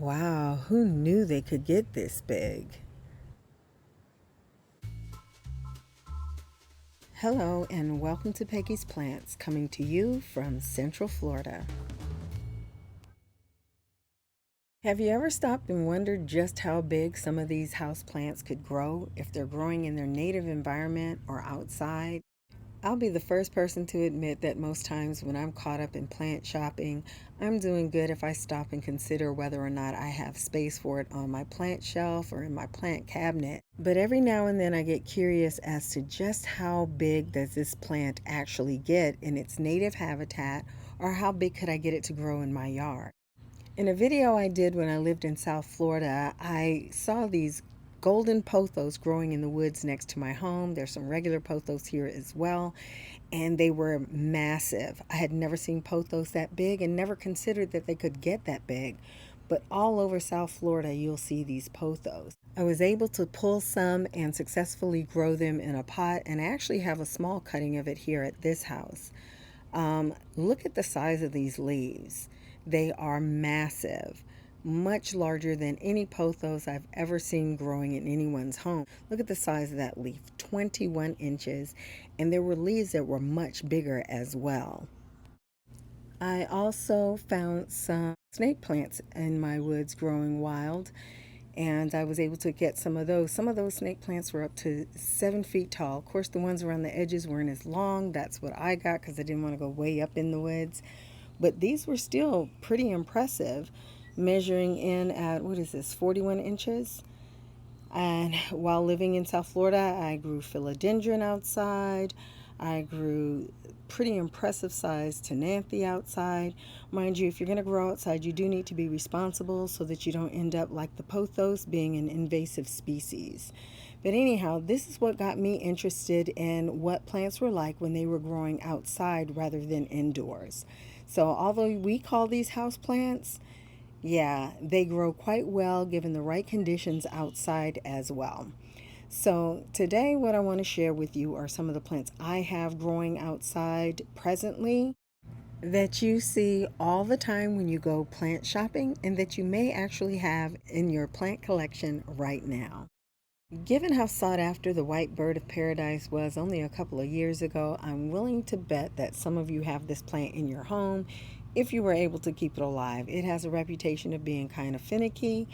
Wow, who knew they could get this big? Hello, and welcome to Peggy's Plants, coming to you from Central Florida. Have you ever stopped and wondered just how big some of these house plants could grow if they're growing in their native environment or outside? I'll be the first person to admit that most times when I'm caught up in plant shopping, I'm doing good if I stop and consider whether or not I have space for it on my plant shelf or in my plant cabinet. But every now and then I get curious as to just how big does this plant actually get in its native habitat, or how big could I get it to grow in my yard? In a video I did when I lived in South Florida, I saw these golden pothos growing in the woods next to my home. There's some regular pothos here as well, and they were massive. I had never seen pothos that big and never considered that they could get that big. But all over South Florida, you'll see these pothos. I was able to pull some and successfully grow them in a pot, and I actually have a small cutting of it here at this house. Look at the size of these leaves. They are massive, much larger than any pothos I've ever seen growing in anyone's home. Look at the size of that leaf, 21 inches, and there were leaves that were much bigger as well. I also found some snake plants in my woods growing wild, and I was able to get some of those. Some of those snake plants were up to 7 feet tall. Of course, the ones around the edges weren't as long. That's what I got because I didn't want to go way up in the woods. But these were still pretty impressive, measuring in at, what is this, 41 inches? And while living in South Florida, I grew philodendron outside. I grew pretty impressive sized Tenanthe outside. Mind you, if you're going to grow outside, you do need to be responsible so that you don't end up like the pothos, being an invasive species. But anyhow, this is what got me interested in what plants were like when they were growing outside rather than indoors. So although we call these house plants, yeah, they grow quite well given the right conditions outside as well. So today what I want to share with you are some of the plants I have growing outside presently that you see all the time when you go plant shopping, and that you may actually have in your plant collection right now. Given how sought after the white bird of paradise was only a couple of years ago, I'm willing to bet that some of you have this plant in your home if you were able to keep it alive. It has a reputation of being kind of finicky.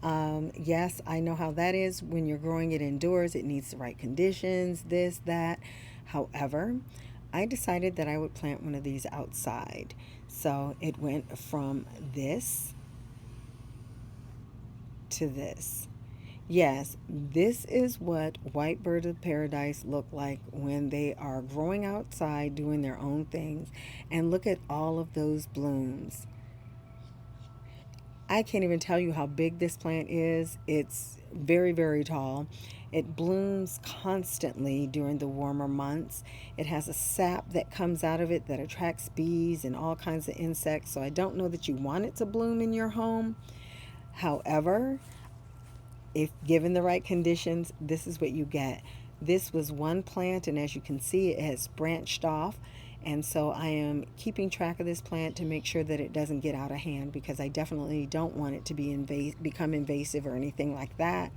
Yes, I know how that is when you're growing it indoors. It needs the right conditions, this, that. However, I decided that I would plant one of these outside. So it went from this to this. Yes, this is what white bird of paradise look like when they are growing outside doing their own things. And look at all of those blooms. I can't even tell you how big this plant is. It's very, very tall. It blooms constantly during the warmer months. It has a sap that comes out of it that attracts bees and all kinds of insects. So I don't know that you want it to bloom in your home. However, if given the right conditions, this is what you get. This was one plant, and as you can see, it has branched off. And so I am keeping track of this plant to make sure that it doesn't get out of hand, because I definitely don't want it to become invasive or anything like that.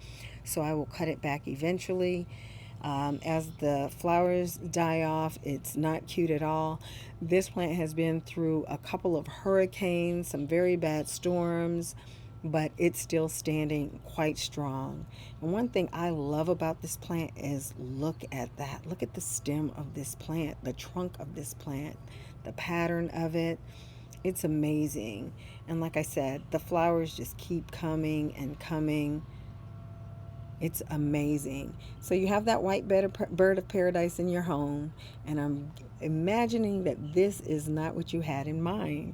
So I will cut it back eventually. As the flowers die off, it's not cute at all. This plant has been through a couple of hurricanes, some very bad storms, but it's still standing quite strong. And one thing I love about this plant is, look at that. Look at the stem of this plant, the trunk of this plant, the pattern of it. It's amazing. And like I said, the flowers just keep coming and coming. It's amazing. So you have that white bird of paradise in your home, and I'm imagining that this is not what you had in mind,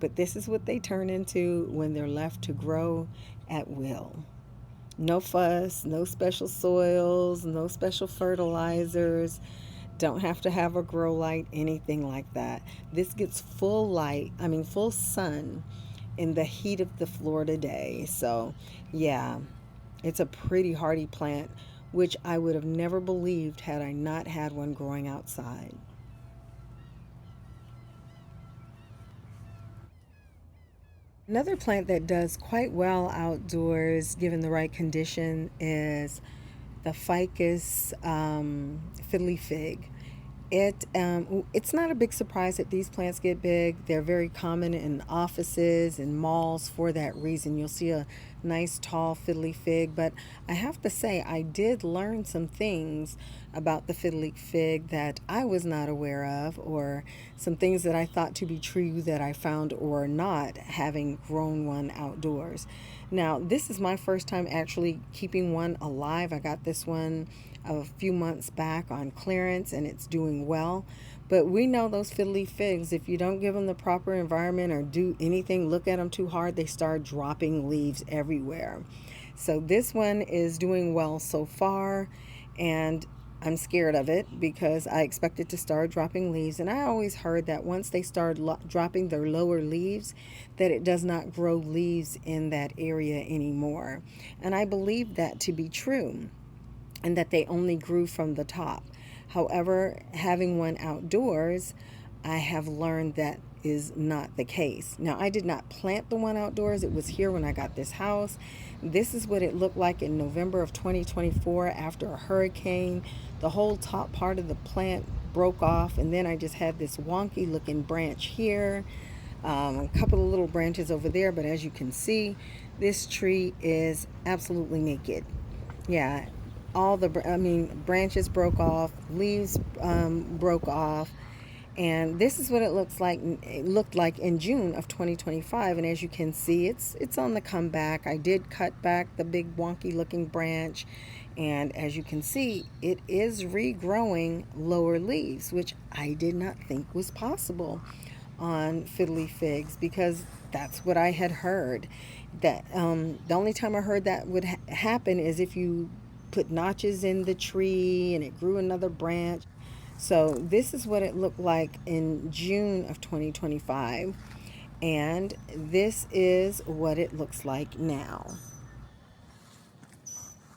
but this is what they turn into when they're left to grow at will. No fuss, no special soils, no special fertilizers. Don't have to have a grow light, anything like that. This gets full light, full sun in the heat of the Florida day. So, yeah, it's a pretty hardy plant, which I would have never believed had I not had one growing outside. Another plant that does quite well outdoors, given the right condition, is the ficus fiddly fig. It's not a big surprise that these plants get big. They're very common in offices and malls for that reason. You'll see a nice tall fiddly fig, but I have to say I did learn some things about the fiddly fig that I was not aware of, or some things that I thought to be true that I found or not, having grown one outdoors. Now, this is my first time actually keeping one alive. I got this one a few months back on clearance and it's doing well. But we know those fiddly figs, if you don't give them the proper environment or do anything, look at them too hard, they start dropping leaves everywhere. So this one is doing well so far, and I'm scared of it because I expect it to start dropping leaves. And I always heard that once they start dropping their lower leaves, that it does not grow leaves in that area anymore. And I believe that to be true, and that they only grew from the top. However, having one outdoors, I have learned that is not the case. Now, I did not plant the one outdoors. It was here when I got this house. This is what it looked like in November of 2024 after a hurricane. The whole top part of the plant broke off, and then I just had this wonky looking branch here, a couple of little branches over there, but as you can see, this tree is absolutely naked. Yeah, all the branches broke off, leaves broke off, and this is what it looked like in June of 2025. And as you can see, it's on the comeback. I did cut back the big wonky looking branch, and as you can see, it is regrowing lower leaves, which I did not think was possible on fiddly figs, because that's what I had heard. That the only time I heard that would happen is if you put notches in the tree and it grew another branch. So this is what it looked like in June of 2025, and this is what it looks like now.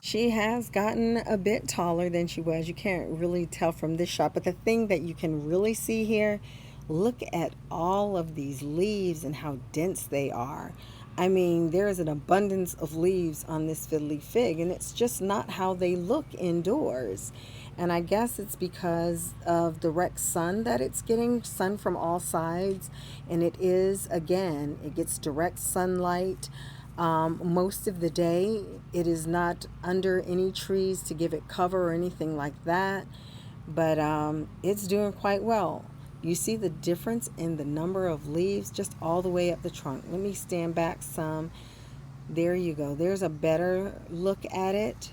She has gotten a bit taller than she was. You can't really tell from this shot, but the thing that you can really see here, look at all of these leaves and how dense they are. I mean, there is an abundance of leaves on this fiddly fig, and it's just not how they look indoors. And I guess it's because of direct sun that it's getting, sun from all sides. And it is, again, it gets direct sunlight most of the day. It is not under any trees to give it cover or anything like that, but it's doing quite well. You see the difference in the number of leaves just all the way up the trunk. Let me stand back some. There you go. There's a better look at it.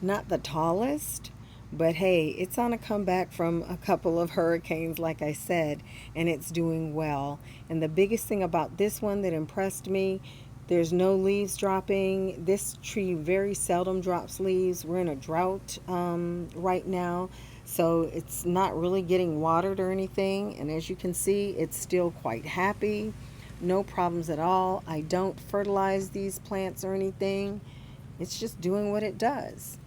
Not the tallest, but hey, it's on a comeback from a couple of hurricanes, like I said, and it's doing well. And the biggest thing about this one that impressed me, there's no leaves dropping. This tree very seldom drops leaves. We're in a drought right now, so it's not really getting watered or anything. And as you can see, it's still quite happy. No problems at all. I don't fertilize these plants or anything. It's just doing what it does.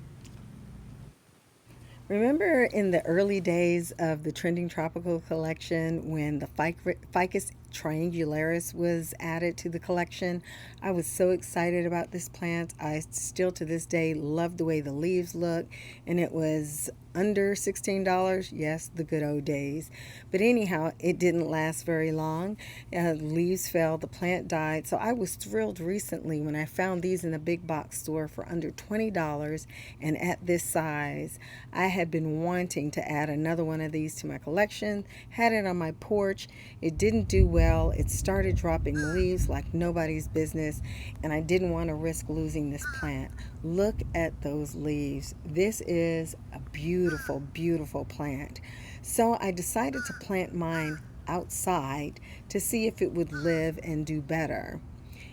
Remember in the early days of the Trending Tropical collection when the Ficus triangularis was added to the collection? I was so excited about this plant. I still to this day love the way the leaves look, and it was under $16. Yes, the good old days. But anyhow, it didn't last very long. Leaves fell, the plant died. So I was thrilled recently when I found these in a big box store for under $20 and at this size. I had been wanting to add another one of these to my collection, had it on my porch. It didn't do well. It started dropping leaves like nobody's business, and I didn't want to risk losing this plant. Look at those leaves. This is a beautiful, beautiful plant. So I decided to plant mine outside to see if it would live and do better.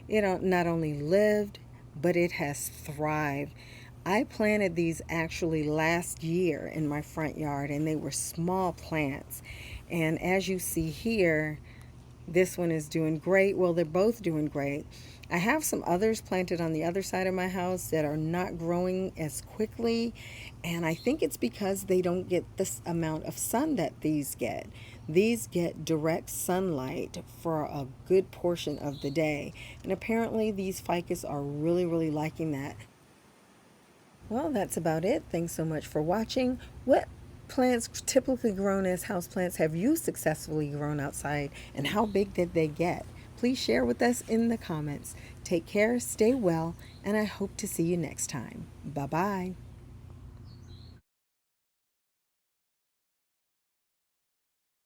It not only lived, but it has thrived. I planted these actually last year in my front yard, and they were small plants. And as you see here, this one is doing great. Well, they're both doing great. I have some others planted on the other side of my house that are not growing as quickly, and I think it's because they don't get this amount of sun that these get. These get direct sunlight for a good portion of the day, and apparently these ficus are really liking that. Well, that's about it. Thanks so much for watching. What plants typically grown as houseplants have you successfully grown outside, and how big did they get? Please share with us in the comments. Take care, stay well, and I hope to see you next time. Bye bye.